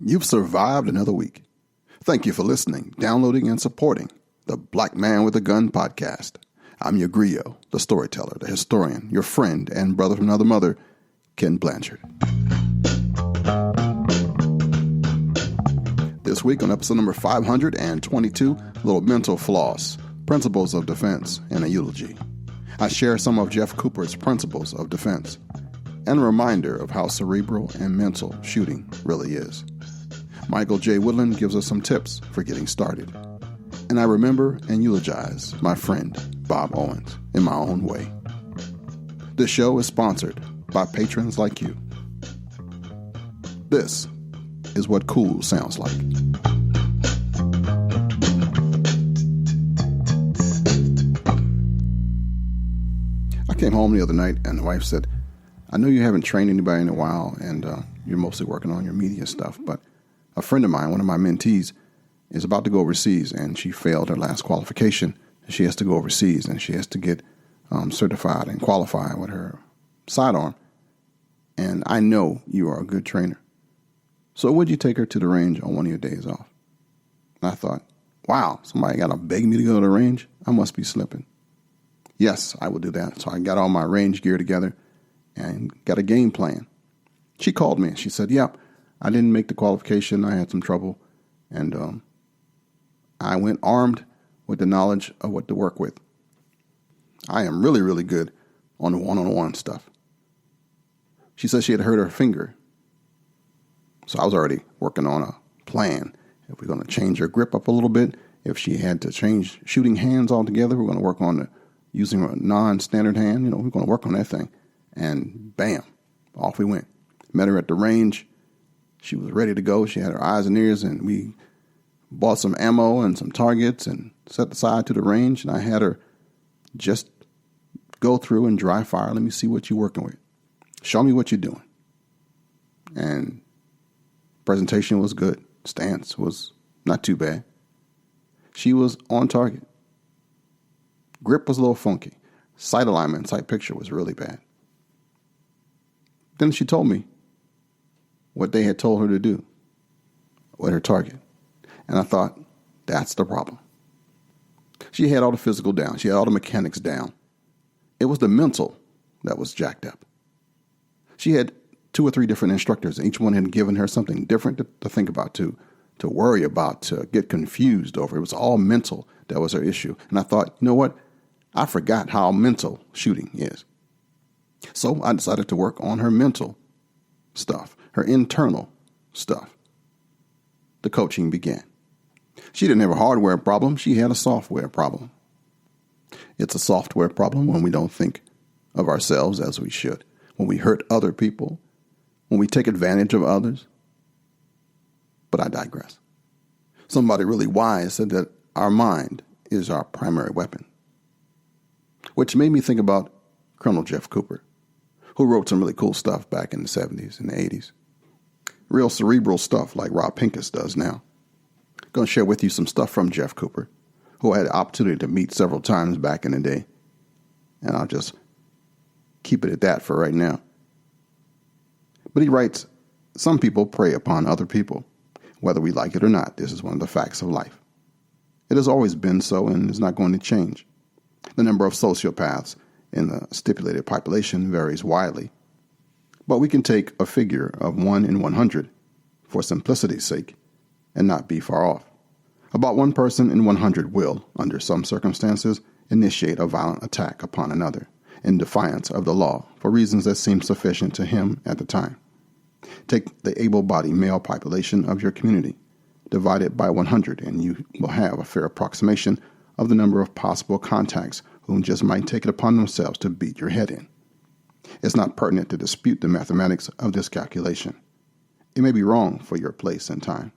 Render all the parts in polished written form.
You've survived another week. Thank you for listening, downloading, and supporting the Black Man with a Gun podcast. I'm your griot, the storyteller, the historian, your friend, and brother from another mother, Ken Blanchard. This week on episode number 522, Little Mental Floss, Principles of Defense and a Eulogy. I share some of Jeff Cooper's principles of defense and a reminder of how cerebral and mental shooting really is. Michael J. Woodland gives us some tips for getting started. And I remember and eulogize my friend, Bob Owens, in my own way. This show is sponsored by patrons like you. This is what cool sounds like. I came home the other night and the wife said, I know you haven't trained anybody in a while and you're mostly working on your media stuff, but a friend of mine, one of my mentees, is about to go overseas, and she failed her last qualification. She has to go overseas, and she has to get certified and qualify with her sidearm. And I know you are a good trainer. So would you take her to the range on one of your days off? And I thought, wow, somebody got to beg me to go to the range? I must be slipping. Yes, I will do that. So I got all my range gear together and got a game plan. She called me, and she said, yep. I didn't make the qualification. I had some trouble. And I went armed with the knowledge of what to work with. I am really, really good on the one-on-one stuff. She said she had hurt her finger. So I was already working on a plan. If we're going to change her grip up a little bit, if she had to change shooting hands altogether, we're going to work on using a non-standard hand. We're going to work on that thing. And bam, off we went. Met her at the range. She was ready to go. She had her eyes and ears, and we bought some ammo and some targets and set aside to the range. And I had her just go through and dry fire. Let me see what you're working with. Show me what you're doing. And presentation was good. Stance was not too bad. She was on target. Grip was a little funky. Sight alignment, sight picture was really bad. Then she told me what they had told her to do with her target. And I thought, that's the problem. She had all the physical down. She had all the mechanics down. It was the mental that was jacked up. She had 2 or 3 different instructors. And each one had given her something different to think about, to worry about, to get confused over. It was all mental that was her issue. And I thought, you know what? I forgot how mental shooting is. So I decided to work on her mental stuff, her internal stuff. The coaching began. She didn't have a hardware problem. She had a software problem. It's a software problem when we don't think of ourselves as we should, when we hurt other people, when we take advantage of others. But I digress. Somebody really wise said that our mind is our primary weapon, which made me think about Colonel Jeff Cooper, who wrote some really cool stuff back in the 70s and the 80s. Real cerebral stuff like Rob Pincus does now. Going to share with you some stuff from Jeff Cooper, who I had the opportunity to meet several times back in the day. And I'll just keep it at that for right now. But he writes, some people prey upon other people. Whether we like it or not, this is one of the facts of life. It has always been so and is not going to change. The number of sociopaths in the stipulated population varies widely. But we can take a figure of 1 in 100 for simplicity's sake and not be far off. About 1 person in 100 will, under some circumstances, initiate a violent attack upon another in defiance of the law for reasons that seem sufficient to him at the time. Take the able-bodied male population of your community, divide it by 100, and you will have a fair approximation of the number of possible contacts who just might take it upon themselves to beat your head in. It's not pertinent to dispute the mathematics of this calculation. It may be wrong for your place and time,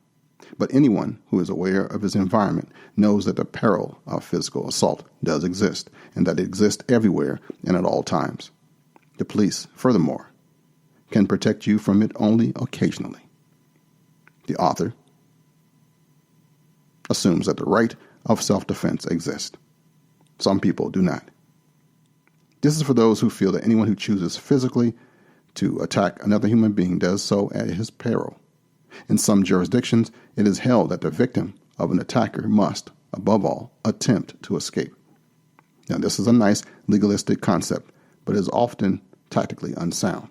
but anyone who is aware of his environment knows that the peril of physical assault does exist, and that it exists everywhere and at all times. The police, furthermore, can protect you from it only occasionally. The author assumes that the right of self-defense exists. Some people do not. This is for those who feel that anyone who chooses physically to attack another human being does so at his peril. In some jurisdictions, it is held that the victim of an attacker must, above all, attempt to escape. Now, this is a nice legalistic concept, but is often tactically unsound.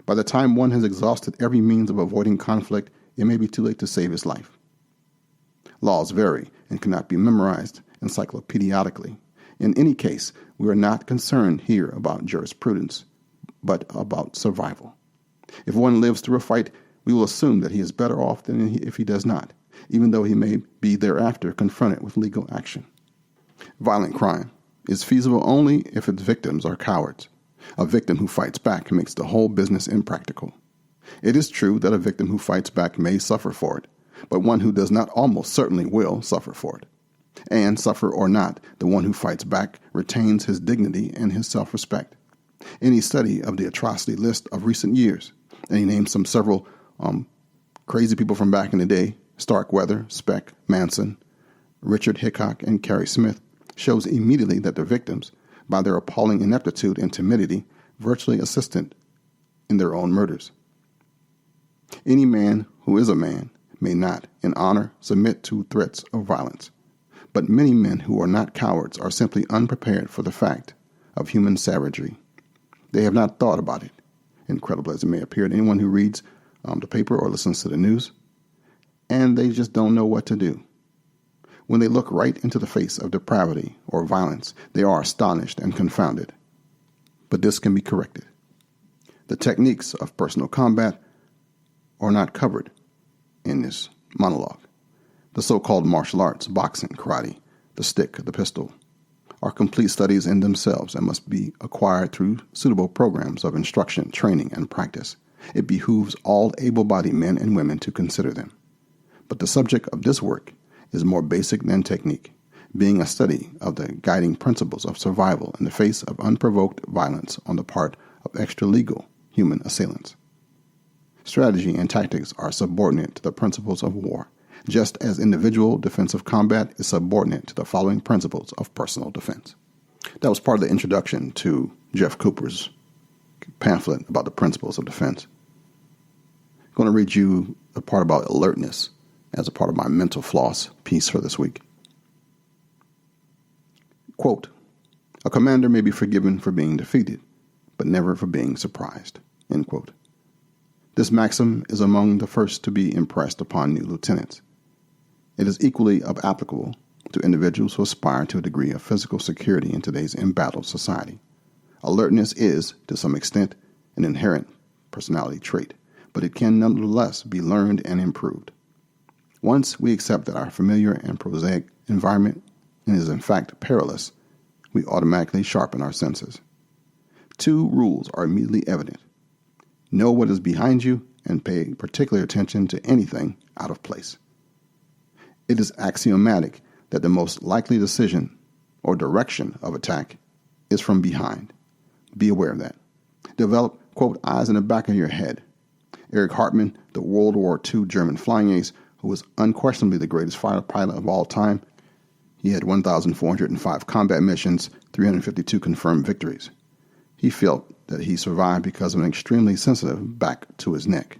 By the time one has exhausted every means of avoiding conflict, it may be too late to save his life. Laws vary and cannot be memorized encyclopedically. In any case, we are not concerned here about jurisprudence, but about survival. If one lives through a fight, we will assume that he is better off than if he does not, even though he may be thereafter confronted with legal action. Violent crime is feasible only if its victims are cowards. A victim who fights back makes the whole business impractical. It is true that a victim who fights back may suffer for it, but one who does not almost certainly will suffer for it. And suffer or not, the one who fights back retains his dignity and his self-respect. Any study of the atrocity list of recent years, and he named several crazy people from back in the day, Starkweather, Speck, Manson, Richard Hickok, and Carrie Smith, shows immediately that the victims, by their appalling ineptitude and timidity, virtually assisted in their own murders. Any man who is a man may not, in honor, submit to threats of violence. But many men who are not cowards are simply unprepared for the fact of human savagery. They have not thought about it, incredible as it may appear to anyone who reads the paper or listens to the news, and they just don't know what to do. When they look right into the face of depravity or violence, they are astonished and confounded. But this can be corrected. The techniques of personal combat are not covered in this monologue. The so-called martial arts, boxing, karate, the stick, the pistol, are complete studies in themselves and must be acquired through suitable programs of instruction, training, and practice. It behooves all able-bodied men and women to consider them. But the subject of this work is more basic than technique, being a study of the guiding principles of survival in the face of unprovoked violence on the part of extra-legal human assailants. Strategy and tactics are subordinate to the principles of war, just as individual defensive combat is subordinate to the following principles of personal defense. That was part of the introduction to Jeff Cooper's pamphlet about the principles of defense. I'm going to read you a part about alertness as a part of my mental floss piece for this week. Quote, "A commander may be forgiven for being defeated, but never for being surprised." End quote. This maxim is among the first to be impressed upon new lieutenants. It is equally applicable to individuals who aspire to a degree of physical security in today's embattled society. Alertness is, to some extent, an inherent personality trait, but it can nonetheless be learned and improved. Once we accept that our familiar and prosaic environment is in fact perilous, we automatically sharpen our senses. Two rules are immediately evident. Know what is behind you and pay particular attention to anything out of place. It is axiomatic that the most likely decision or direction of attack is from behind. Be aware of that. Develop, quote, eyes in the back of your head. Erich Hartmann, the World War II German flying ace, who was unquestionably the greatest fighter pilot of all time, he had 1,405 combat missions, 352 confirmed victories. He felt that he survived because of an extremely sensitive back to his neck,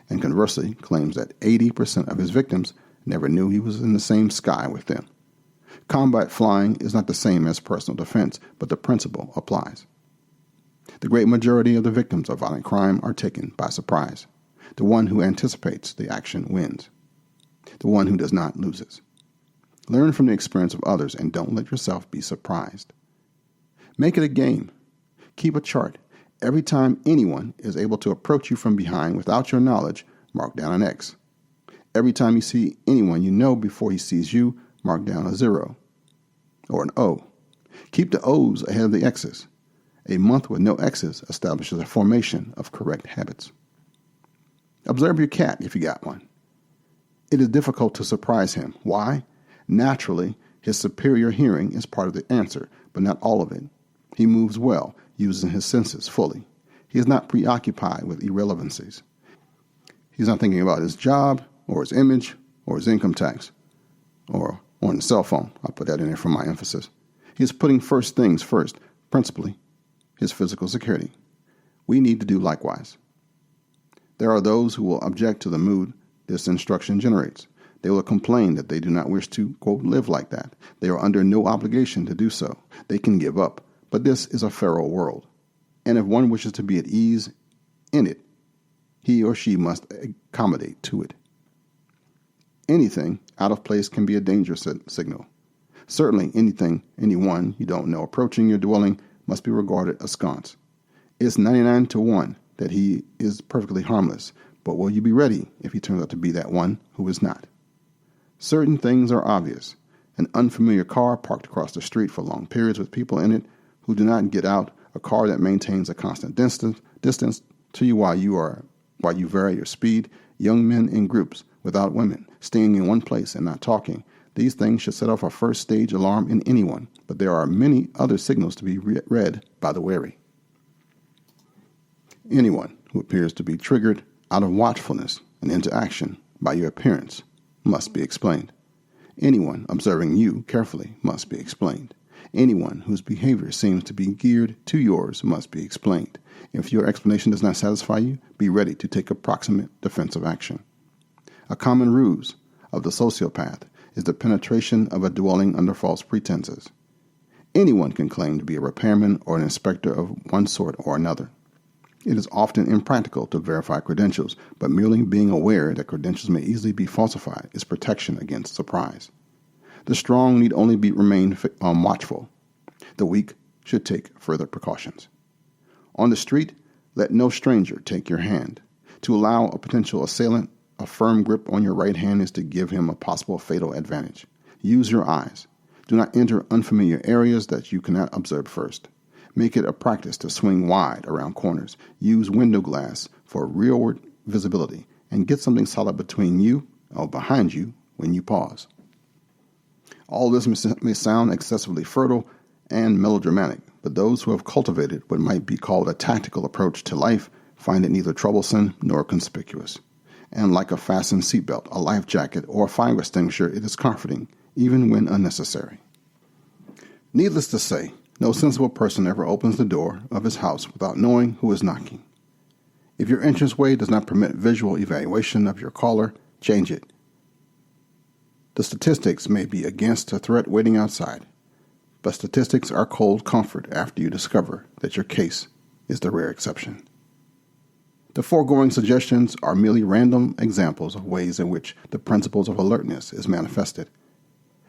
and conversely claims that 80% of his victims never knew he was in the same sky with them. Combat flying is not the same as personal defense, but the principle applies. The great majority of the victims of violent crime are taken by surprise. The one who anticipates the action wins. The one who does not loses. Learn from the experience of others and don't let yourself be surprised. Make it a game. Keep a chart. Every time anyone is able to approach you from behind without your knowledge, mark down an X. Every time you see anyone you know before he sees you, mark down a 0 or an O. Keep the O's ahead of the X's. A month with no X's establishes a formation of correct habits. Observe your cat if you got one. It is difficult to surprise him. Why? Naturally, his superior hearing is part of the answer, but not all of it. He moves well, using his senses fully. He is not preoccupied with irrelevancies. He's not thinking about his job, or his image, or his income tax, or on the cell phone. I'll put that in there for my emphasis. He is putting first things first, principally his physical security. We need to do likewise. There are those who will object to the mood this instruction generates. They will complain that they do not wish to, quote, live like that. They are under no obligation to do so. They can give up. But this is a feral world. And if one wishes to be at ease in it, he or she must accommodate to it. Anything out of place can be a danger signal. Certainly anyone you don't know approaching your dwelling must be regarded askance. It's 99 to 1 that he is perfectly harmless, but will you be ready if he turns out to be that one who is not? Certain things are obvious. An unfamiliar car parked across the street for long periods with people in it who do not get out, a car that maintains a constant distance to you while you vary your speed, young men in groups without women, staying in one place and not talking. These things should set off a first stage alarm in anyone, but there are many other signals to be read by the wary. Anyone who appears to be triggered out of watchfulness and into action by your appearance must be explained. Anyone observing you carefully must be explained. Anyone whose behavior seems to be geared to yours must be explained. If your explanation does not satisfy you, be ready to take approximate defensive action. A common ruse of the sociopath is the penetration of a dwelling under false pretenses. Anyone can claim to be a repairman or an inspector of one sort or another. It is often impractical to verify credentials, but merely being aware that credentials may easily be falsified is protection against surprise. The strong need only remain watchful. The weak should take further precautions. On the street, let no stranger take your hand. To allow a potential assailant a firm grip on your right hand is to give him a possible fatal advantage. Use your eyes. Do not enter unfamiliar areas that you cannot observe first. Make it a practice to swing wide around corners. Use window glass for rearward visibility and get something solid between you or behind you when you pause. All this may sound excessively fertile and melodramatic, but those who have cultivated what might be called a tactical approach to life find it neither troublesome nor conspicuous. And like a fastened seatbelt, a life jacket, or a fire extinguisher, it is comforting, even when unnecessary. Needless to say, no sensible person ever opens the door of his house without knowing who is knocking. If your entranceway does not permit visual evaluation of your caller, change it. The statistics may be against a threat waiting outside, but statistics are cold comfort after you discover that your case is the rare exception. The foregoing suggestions are merely random examples of ways in which the principles of alertness is manifested.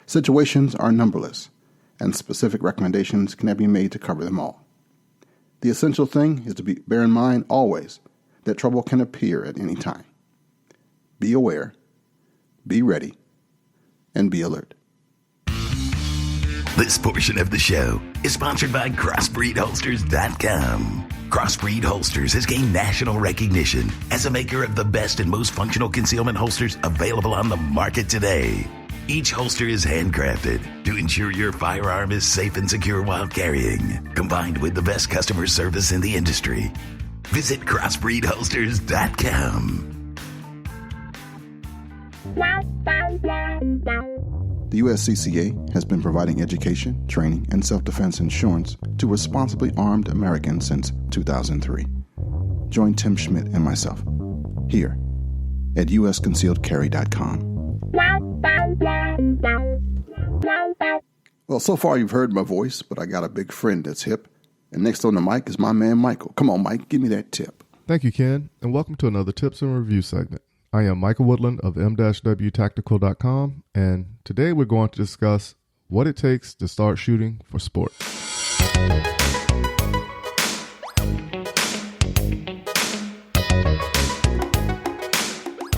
Situations are numberless, and specific recommendations cannot be made to cover them all. The essential thing is to bear in mind always that trouble can appear at any time. Be aware, be ready, and be alert. This portion of the show is sponsored by CrossbreedHolsters.com. Crossbreed Holsters has gained national recognition as a maker of the best and most functional concealment holsters available on the market today. Each holster is handcrafted to ensure your firearm is safe and secure while carrying, combined with the best customer service in the industry. Visit CrossbreedHolsters.com. The USCCA has been providing education, training, and self-defense insurance to responsibly armed Americans since 2003. Join Tim Schmidt and myself here at usconcealedcarry.com. Well, so far you've heard my voice, but I got a big friend that's hip. And next on the mic is my man Michael. Come on, Mike, give me that tip. Thank you, Ken, and welcome to another Tips and Review segment. I am Michael Woodland of m-wtactical.com, and today we're going to discuss what it takes to start shooting for sport.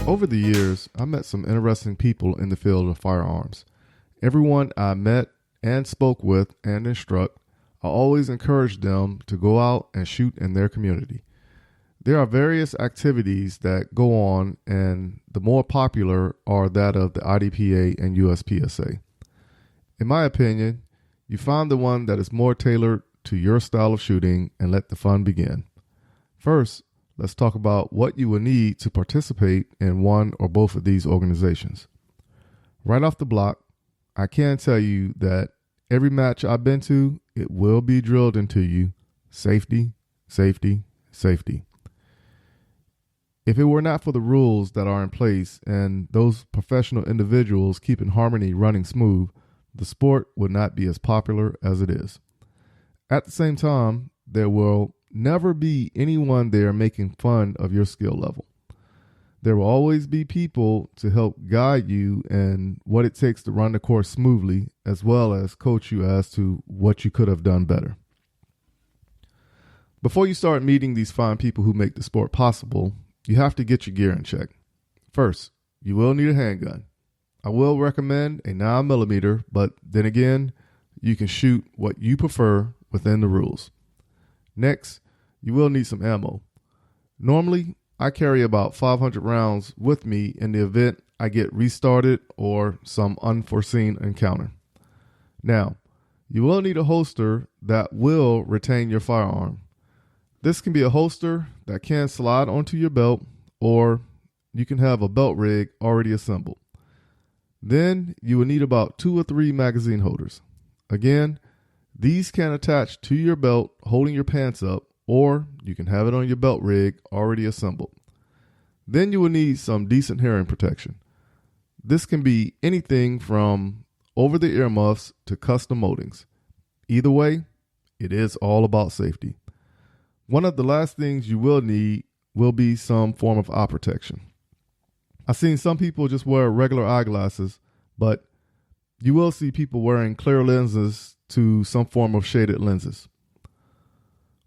Over the years, I met some interesting people in the field of firearms. Everyone I met and spoke with and instruct, I always encouraged them to go out and shoot in their community. There are various activities that go on, and the more popular are that of the IDPA and USPSA. In my opinion, you find the one that is more tailored to your style of shooting and let the fun begin. First, let's talk about what you will need to participate in one or both of these organizations. Right off the block, I can tell you that every match I've been to, it will be drilled into you, safety, safety, safety. If it were not for the rules that are in place and those professional individuals keeping harmony running smooth, the sport would not be as popular as it is. At the same time, there will never be anyone there making fun of your skill level. There will always be people to help guide you in what it takes to run the course smoothly, as well as coach you as to what you could have done better. Before you start meeting these fine people who make the sport possible, you have to get your gear in check. First, you will need a handgun. I will recommend a 9mm, but then again, you can shoot what you prefer within the rules. Next, you will need some ammo. Normally, I carry about 500 rounds with me in the event I get restarted or some unforeseen encounter. Now, you will need a holster that will retain your firearm. This can be a holster that can slide onto your belt, or you can have a belt rig already assembled. Then you will need about 2 or 3 magazine holders. Again, these can attach to your belt holding your pants up, or you can have it on your belt rig already assembled. Then you will need some decent hearing protection. This can be anything from over-the-ear muffs to custom moldings. Either way, it is all about safety. One of the last things you will need will be some form of eye protection. I've seen some people just wear regular eyeglasses, but you will see people wearing clear lenses to some form of shaded lenses.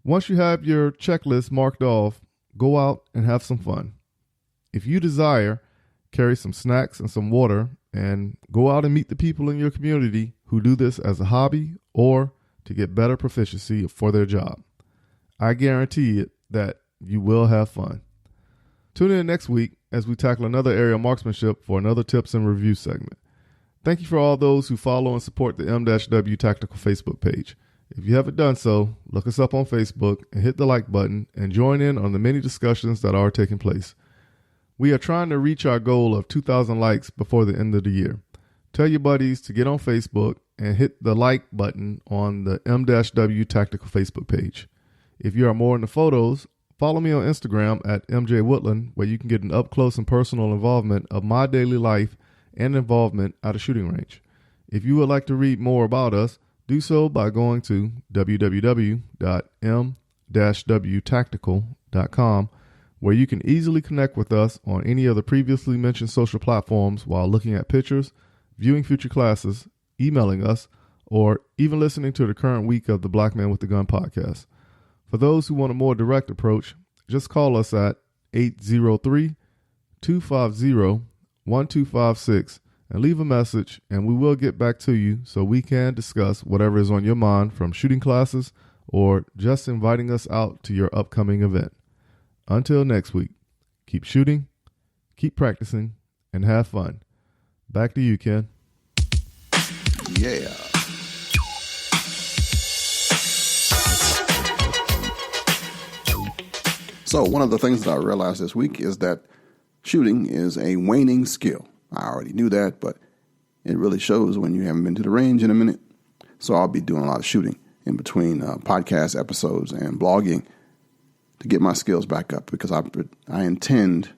Once you have your checklist marked off, go out and have some fun. If you desire, carry some snacks and some water and go out and meet the people in your community who do this as a hobby or to get better proficiency for their job. I guarantee it that you will have fun. Tune in next week as we tackle another area of marksmanship for another tips and review segment. Thank you for all those who follow and support the M-W Tactical Facebook page. If you haven't done so, look us up on Facebook and hit the like button and join in on the many discussions that are taking place. We are trying to reach our goal of 2,000 likes before the end of the year. Tell your buddies to get on Facebook and hit the like button on the M-W Tactical Facebook page. If you are more into photos, follow me on Instagram at MJ Woodland, where you can get an up-close and personal involvement of my daily life and involvement at a shooting range. If you would like to read more about us, do so by going to www.m-wtactical.com, where you can easily connect with us on any of the previously mentioned social platforms while looking at pictures, viewing future classes, emailing us, or even listening to the current week of the Black Man with the Gun podcast. For those who want a more direct approach, just call us at 803-250-1256 and leave a message, and we will get back to you so we can discuss whatever is on your mind, from shooting classes or just inviting us out to your upcoming event. Until next week, keep shooting, keep practicing, and have fun. Back to you, Ken. Yeah. So one of the things that I realized this week is that shooting is a waning skill. I already knew that, but it really shows when you haven't been to the range in a minute. So I'll be doing a lot of shooting in between podcast episodes and blogging to get my skills back up, because I intend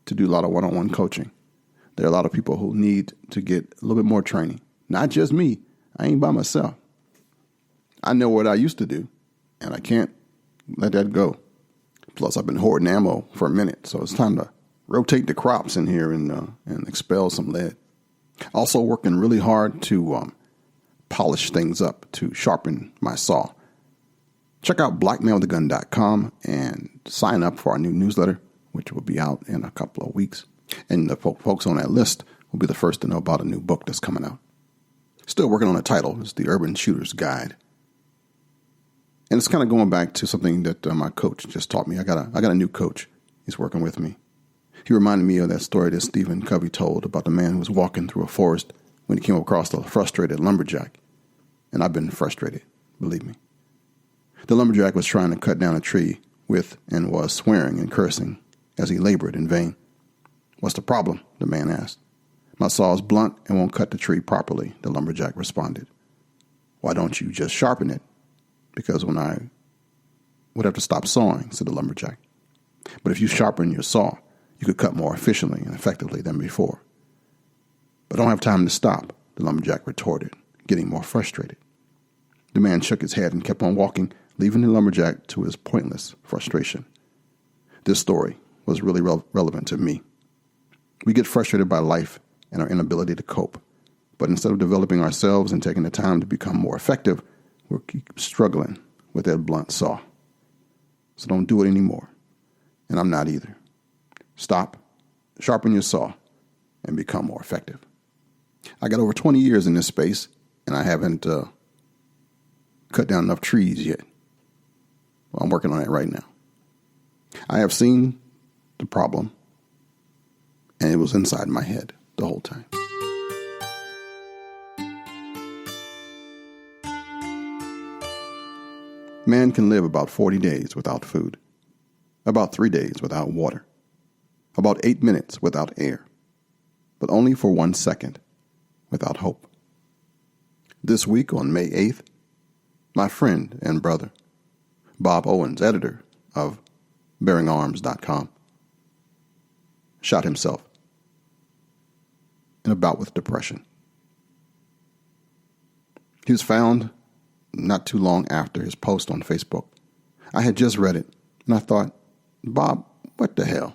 to do a lot of one-on-one coaching. There are a lot of people who need to get a little bit more training. Not just me. I ain't by myself. I know what I used to do, and I can't let that go. Plus, I've been hoarding ammo for a minute, so it's time to rotate the crops in here and expel some lead. Also working really hard to polish things up, to sharpen my saw. Check out blackmanwiththegun.com and sign up for our new newsletter, which will be out in a couple of weeks. And the folks on that list will be the first to know about a new book that's coming out. Still working on the title. It's The Urban Shooter's Guide. And it's kind of going back to something that my coach just taught me. I got a new coach. He's working with me. He reminded me of that story that Stephen Covey told about the man who was walking through a forest when he came across a frustrated lumberjack. And I've been frustrated, believe me. The lumberjack was trying to cut down a tree with and was swearing and cursing as he labored in vain. "What's the problem?" the man asked. "My saw is blunt and won't cut the tree properly," the lumberjack responded. "Why don't you just sharpen it?" "Because when I would have to stop sawing," said the lumberjack. But if you sharpen your saw, you could cut more efficiently and effectively than before. But I don't have time to stop, the lumberjack retorted, getting more frustrated. The man shook his head and kept on walking, leaving the lumberjack to his pointless frustration. This story was really relevant to me. We get frustrated by life and our inability to cope. But instead of developing ourselves and taking the time to become more effective, we'll keep struggling with that blunt saw. So don't do it anymore. And I'm not either. Stop, sharpen your saw, and become more effective. I got over 20 years in this space, and I haven't cut down enough trees yet. Well, I'm working on that right now. I have seen the problem, and it was inside my head the whole time. Man can live about 40 days without food, about 3 days without water, about 8 minutes without air, but only for 1 second without hope. This week on May 8th, my friend and brother, Bob Owens, editor of BearingArms.com, shot himself in a bout with depression. He was found not too long after his post on Facebook. I had just read it, and I thought, Bob, what the hell?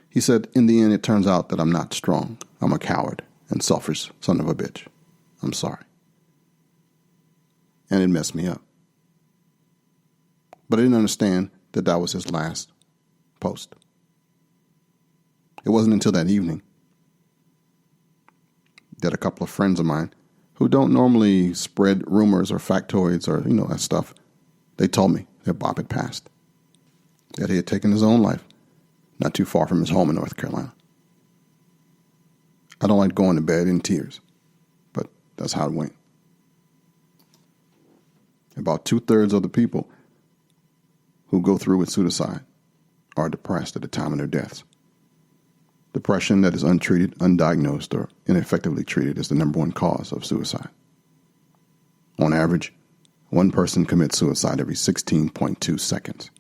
He said, in the end, it turns out that I'm not strong. I'm a coward and selfish son of a bitch. I'm sorry. And it messed me up. But I didn't understand that that was his last post. It wasn't until that evening that a couple of friends of mine who don't normally spread rumors or factoids or, that stuff, they told me that Bob had passed, that he had taken his own life not too far from his home in North Carolina. I don't like going to bed in tears, but that's how it went. About 2/3 of the people who go through with suicide are depressed at the time of their deaths. Depression that is untreated, undiagnosed, or ineffectively treated is the number one cause of suicide. On average, one person commits suicide every 16.2 seconds.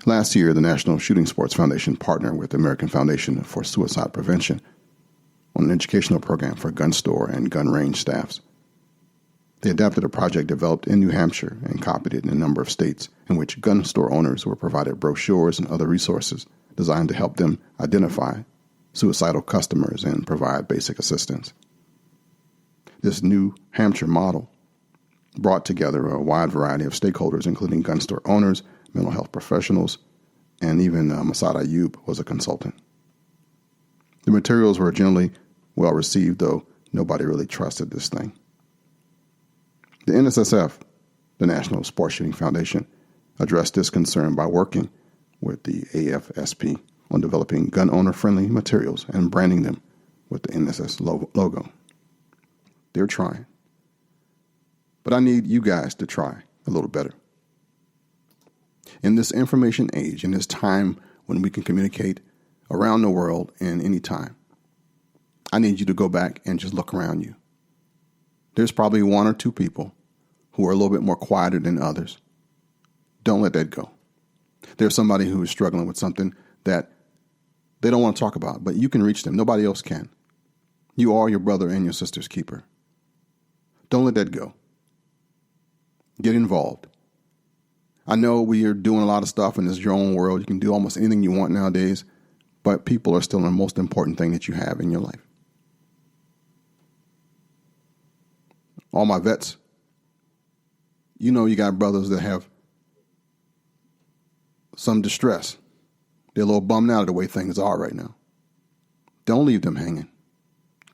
Last year, the National Shooting Sports Foundation partnered with the American Foundation for Suicide Prevention on an educational program for gun store and gun range staffs. They adapted a project developed in New Hampshire and copied it in a number of states, in which gun store owners were provided brochures and other resources designed to help them identify suicidal customers and provide basic assistance. This New Hampshire model brought together a wide variety of stakeholders, including gun store owners, mental health professionals, and even Masad Ayub was a consultant. The materials were generally well received, though nobody really trusted this thing. The NSSF, the National Sports Shooting Foundation, addressed this concern by working with the AFSP on developing gun owner-friendly materials and branding them with the NSS logo. They're trying. But I need you guys to try a little better. In this information age, in this time when we can communicate around the world in any time, I need you to go back and just look around you. There's probably 1 or 2 people who are a little bit more quieter than others. Don't let that go. There's somebody who is struggling with something that they don't want to talk about, but you can reach them. Nobody else can. You are your brother and your sister's keeper. Don't let that go. Get involved. I know we are doing a lot of stuff in this your own world. You can do almost anything you want nowadays, but people are still the most important thing that you have in your life. All my vets, you got brothers that have some distress. They're a little bummed out of the way things are right now. Don't leave them hanging.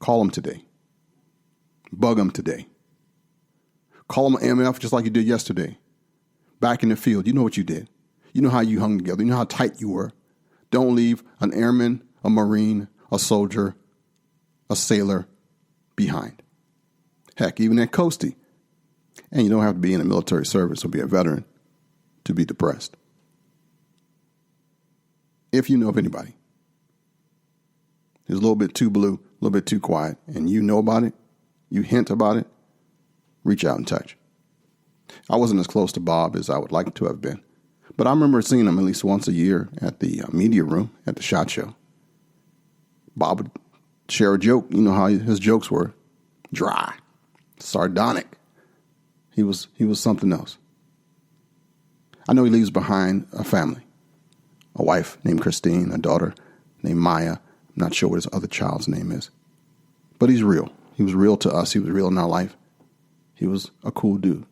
Call them today. Bug them today. Call them an MF just like you did yesterday. Back in the field, you know what you did. You know how you hung together. You know how tight you were. Don't leave an airman, a Marine, a soldier, a sailor behind. Heck, even that Coastie. And you don't have to be in the military service or be a veteran to be depressed. If you know of anybody who's a little bit too blue, a little bit too quiet, and you know about it, you hint about it, reach out and touch. I wasn't as close to Bob as I would like to have been, But I remember seeing him at least once a year at the media room at the SHOT Show. Bob would share a joke. You know how his jokes were dry, sardonic. He was something else. I know he leaves behind a family, a wife named Christine, a daughter named Maya. I'm not sure what his other child's name is. But he's real. He was real to us. He was real in our life. He was a cool dude.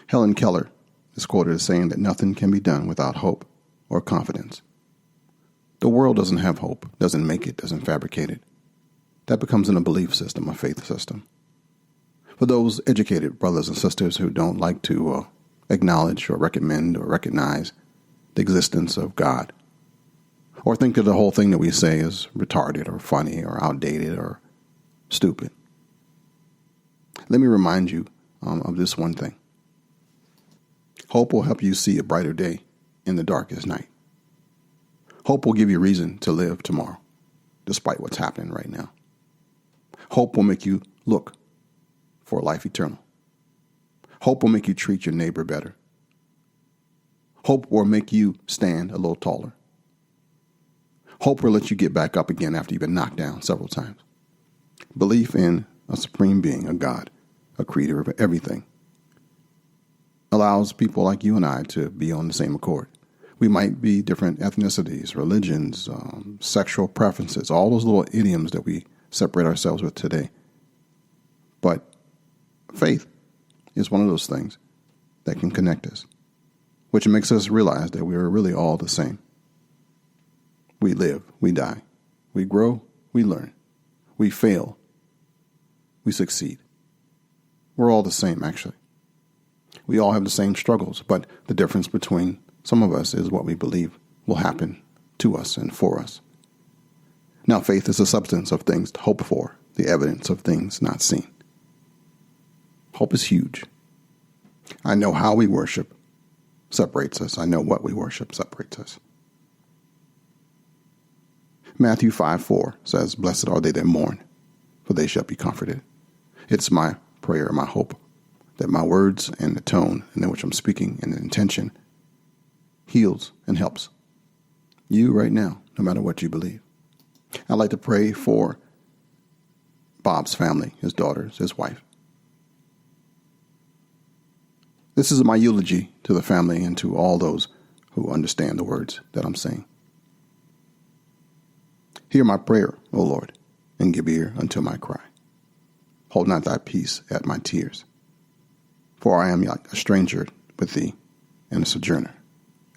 Helen Keller is quoted as saying that nothing can be done without hope or confidence. The world doesn't have hope, doesn't make it, doesn't fabricate it. That becomes in a belief system, a faith system. For those educated brothers and sisters who don't like to acknowledge or recommend or recognize the existence of God, or think that the whole thing that we say is retarded or funny or outdated or stupid, let me remind you of this one thing. Hope will help you see a brighter day in the darkest night. Hope will give you reason to live tomorrow, despite what's happening right now. Hope will make you look for life eternal. Hope will make you treat your neighbor better. Hope will make you stand a little taller. Hope will let you get back up again after you've been knocked down several times. Belief in a supreme being, a God, a creator of everything, allows people like you and I to be on the same accord. We might be different ethnicities, religions, sexual preferences, all those little idioms that we separate ourselves with today. But faith is one of those things that can connect us, which makes us realize that we are really all the same. We live, we die, we grow, we learn, we fail, we succeed. We're all the same, actually. We all have the same struggles, but the difference between some of us is what we believe will happen to us and for us. Now, faith is the substance of things to hope for, the evidence of things not seen. Hope is huge. I know how we worship separates us. I know what we worship separates us. Matthew 5:4 says, "Blessed are they that mourn, for they shall be comforted." It's my prayer, my hope, that my words and the tone in which I'm speaking and the intention heals and helps you right now, no matter what you believe. I'd like to pray for Bob's family, his daughters, his wife. This is my eulogy to the family and to all those who understand the words that I'm saying. Hear my prayer, O Lord, and give ear unto my cry. Hold not thy peace at my tears. For I am like a stranger with thee and a sojourner,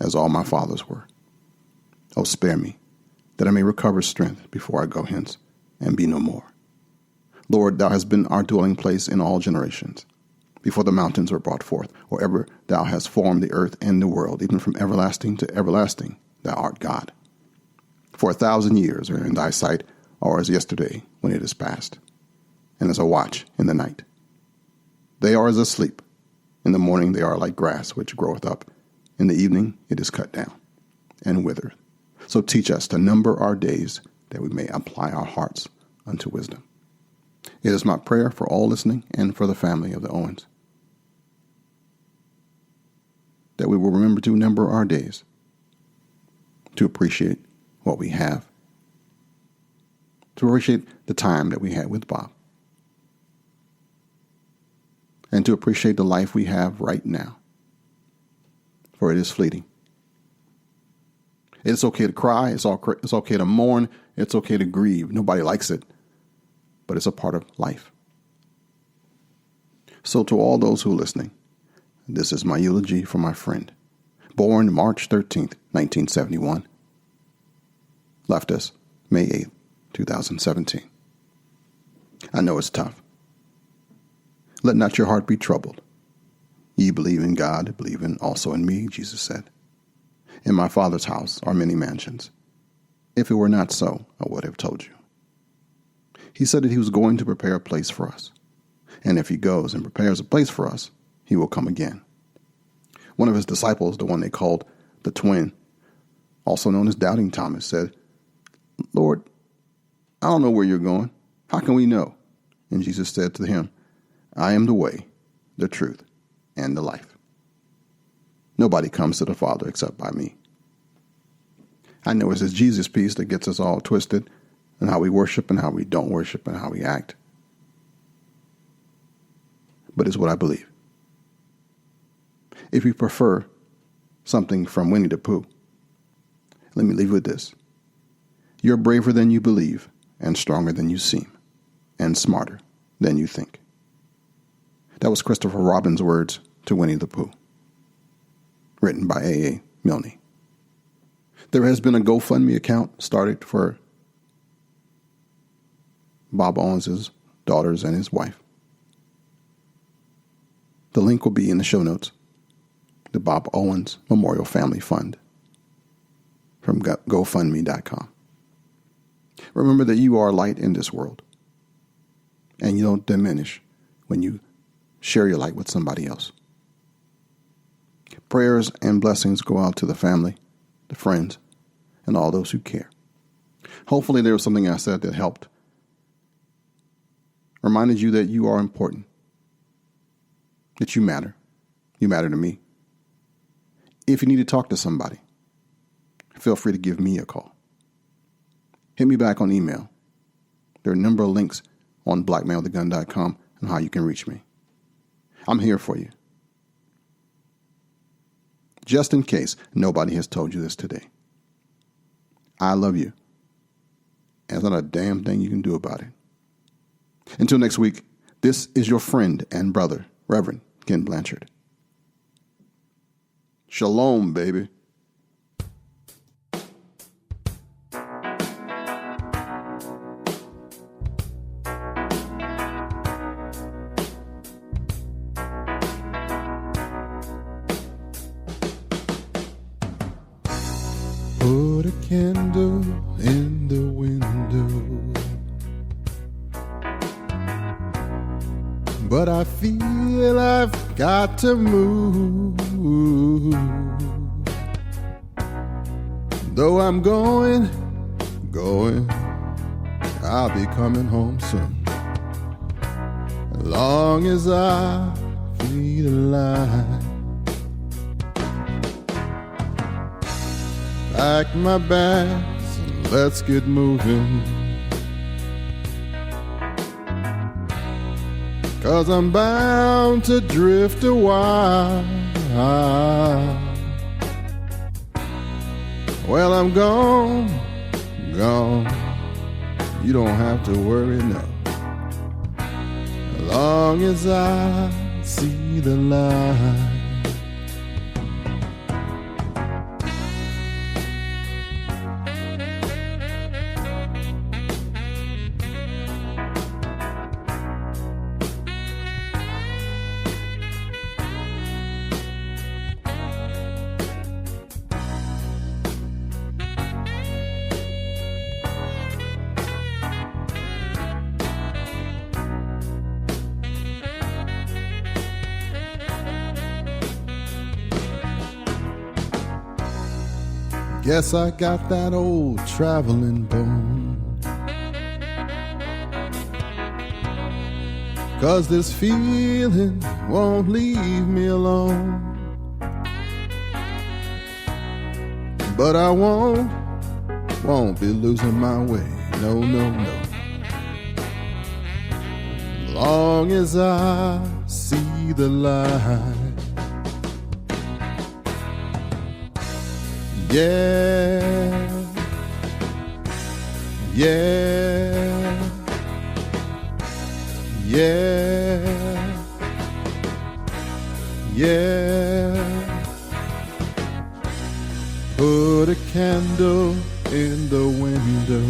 as all my fathers were. O spare me, that I may recover strength before I go hence and be no more. Lord, thou hast been our dwelling place in all generations, before the mountains were brought forth, or ever thou hast formed the earth and the world, even from everlasting to everlasting, thou art God. For 1,000 years are in thy sight, or as yesterday when it is past, and as a watch in the night. They are as asleep. In the morning they are like grass which groweth up. In the evening it is cut down and withereth. So teach us to number our days, that we may apply our hearts unto wisdom. It is my prayer for all listening and for the family of the Owens, that we will remember to number our days, to appreciate what we have, to appreciate the time that we had with Bob, and to appreciate the life we have right now, for it is fleeting. It's okay to cry. It's okay to mourn. It's okay to grieve. Nobody likes it, but it's a part of life. So to all those who are listening, this is my eulogy for my friend, born March 13th, 1971, left us May 8th, 2017. I know it's tough. Let not your heart be troubled. Ye believe in God, believe in also in me, Jesus said. In my Father's house are many mansions. If it were not so, I would have told you. He said that he was going to prepare a place for us. And if he goes and prepares a place for us, he will come again. One of his disciples, the one they called the twin, also known as Doubting Thomas, said, Lord, I don't know where you're going. How can we know? And Jesus said to him, I am the way, the truth, and the life. Nobody comes to the Father except by me. I know it's this Jesus piece that gets us all twisted in how we worship and how we don't worship and how we act. But it's what I believe. If you prefer something from Winnie the Pooh, let me leave you with this. You're braver than you believe, and stronger than you seem, and smarter than you think. That was Christopher Robin's words to Winnie the Pooh, written by A.A. Milne. There has been a GoFundMe account started for Bob Owens' daughters and his wife. The link will be in the show notes. The Bob Owens Memorial Family Fund from GoFundMe.com. Remember that you are light in this world, and you don't diminish when you share your light with somebody else. Prayers and blessings go out to the family, the friends, and all those who care. Hopefully there was something I said that helped. Reminded you that you are important, that you matter. You matter to me. If you need to talk to somebody, feel free to give me a call. Hit me back on email. There are a number of links on blackmanwiththegun.com on how you can reach me. I'm here for you. Just in case nobody has told you this today. I love you. And there's not a damn thing you can do about it. Until next week, this is your friend and brother, Reverend Ken Blanchard. Shalom, baby. Put a candle in the window, but I feel I've got to move. Though I'm going, I'll be coming home soon. As long as I feel alive. Pack my bags and let's get moving, 'cause I'm bound to drift a while. Well, I'm gone. You don't have to worry, no. As long as I see the light. Guess I got that old traveling bone, 'cause this feeling won't leave me alone. But I won't be losing my way, no. As long as I see the light. Yeah. Put a candle in the window,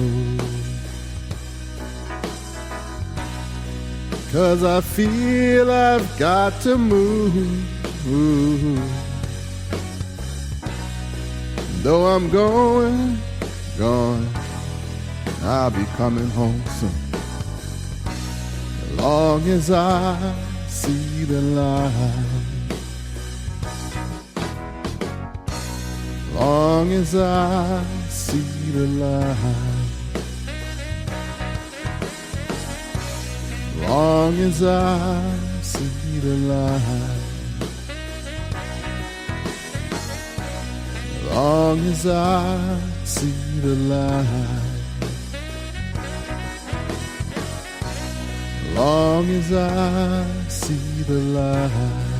'cause I feel I've got to move. Though I'm gone, I'll be coming home soon. As long as I see the light. As long as I see the light. As long as I see the light. long as I see the light, long as I see the light.